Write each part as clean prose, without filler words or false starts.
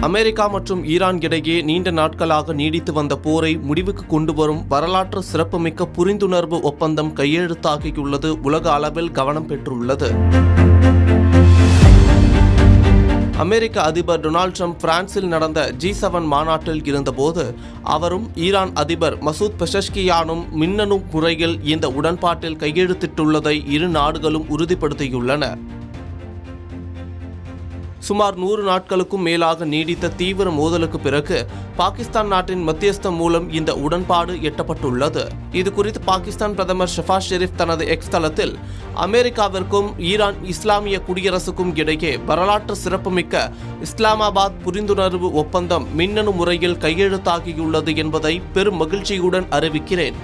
America மற்றும் Iran இடையே நீண்ட நாட்களாக நீடித்து வந்த போரை முடிவுக்கு கொண்டு வரும் வரலாற்று சிறப்புமிக்க புரிந்துணர்வு ஒப்பந்தம் கையெழுத்தாகியுள்ளது உலக அளவில் கவனம் பெற்றுள்ளது. அமெரிக்க அதிபர் டொனால்ட் ட்ரம்ப் பிரான்சில் நடந்த G7 மாநாட்டில் இருந்தபோது அவரும் ஈரான் அதிபர் மசூத் பெஷஷ்கியானும் மின்னணு முறையில் இந்த உடன்பாட்டில் கையெழுத்திட்டுள்ளதை இரு நாடுகளும் உறுதிப்படுத்தியுள்ளன. சுமார் 100 நாட்களுக்கும் மேலாக நீடித்த தீவிர மோதலுக்கு பிறகு பாகிஸ்தான் நாட்டின் மத்தியஸ்தம் மூலம் இந்த உடன்பாடு எட்டப்பட்டுள்ளது. இது குறித்து பாகிஸ்தான் பிரதமர் ஷெபாஸ் ஷெரீப் தனது எக்ஸ் தளத்தில் அமெரிக்காவிற்கும் ஈரான் இஸ்லாமிய குடியரசுக்கும் இடையே வரலாற்று சிறப்புமிக்க இஸ்லாமாபாத் புரிந்துணர்வு ஒப்பந்தம் மின்னணு முறையில் கையெழுத்தாகியுள்ளது என்பதை பெரும் மகிழ்ச்சியுடன் அறிவிக்கிறேன்.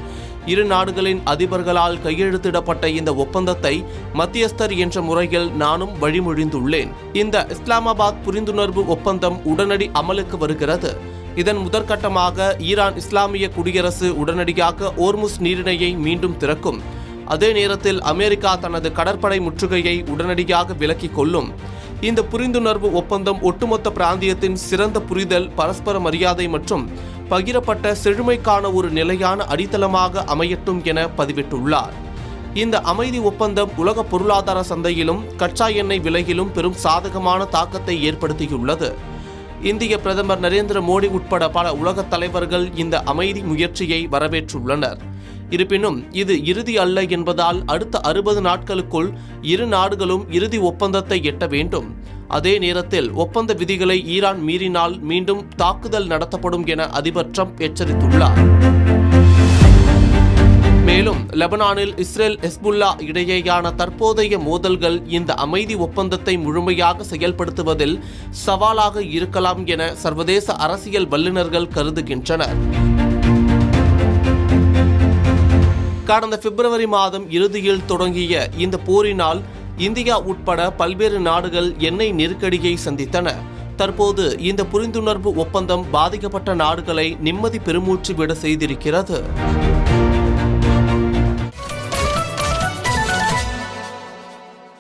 இரு நாடுகளின் அதிபர்களால் கையெழுத்திடப்பட்ட இந்த ஒப்பந்தத்தை மத்தியஸ்தர் என்ற முறையில் நானும் வழிமொழிந்துள்ளேன். இந்த இஸ்லாமாபாத் புரிந்துணர்வு ஒப்பந்தம் உடனடி அமலுக்கு வருகிறது. இதன் முதற்கட்டமாக ஈரான் இஸ்லாமிய குடியரசு உடனடியாக ஓர்முஸ் நீரிணையை மீண்டும் திறக்கும். அதே நேரத்தில் அமெரிக்கா தனது கடற்படை முற்றுகையை உடனடியாக விலக்கிக் கொள்ளும். இந்த புரிந்துணர்வு ஒப்பந்தம் ஒட்டுமொத்த பிராந்தியத்தின் சிறந்த புரிதல், பரஸ்பர மரியாதை மற்றும் பகிரப்பட்ட செழுமைக்கான ஒரு நிலையான அடித்தளமாக அமையட்டும் என பதிவிட்டுள்ளார். இந்த அமைதி ஒப்பந்தம் உலக பொருளாதார சந்தையிலும் கச்சா எண்ணெய் விலையிலும் பெரும் சாதகமான தாக்கத்தை ஏற்படுத்தியுள்ளது. இந்திய பிரதமர் நரேந்திர மோடி உட்பட பல உலக தலைவர்கள் இந்த அமைதி முயற்சியை வரவேற்றுள்ளனர். இருப்பினும் இது இறுதி அல்ல என்பதால் அடுத்த 60 நாட்களுக்குள் இரு நாடுகளும் இறுதி ஒப்பந்தத்தை எட்ட வேண்டும். அதே நேரத்தில் ஒப்பந்த விதிகளை ஈரான் மீறினால் மீண்டும் தாக்குதல் நடத்தப்படும் என அதிபர் ட்ரம்ப் எச்சரித்துள்ளார். மேலும் லெபனானில் இஸ்ரேல் ஹெஸ்புல்லா இடையேயான தற்போதைய மோதல்கள் இந்த அமைதி ஒப்பந்தத்தை முழுமையாக செயல்படுத்துவதில் சவாலாக இருக்கலாம் என சர்வதேச அரசியல் வல்லுநர்கள் கருதுகின்றனர். கடந்த பிப்ரவரி மாதம் இறுதியில் தொடங்கிய இந்த போரினால் இந்தியா உட்பட பல்வேறு நாடுகள் எண்ணெய் நெருக்கடியை சந்தித்தன. தற்போது இந்த புரிந்துணர்வு ஒப்பந்தம் பாதிக்கப்பட்ட நாடுகளை நிம்மதி பெருமூச்சு விட செய்திருக்கிறது.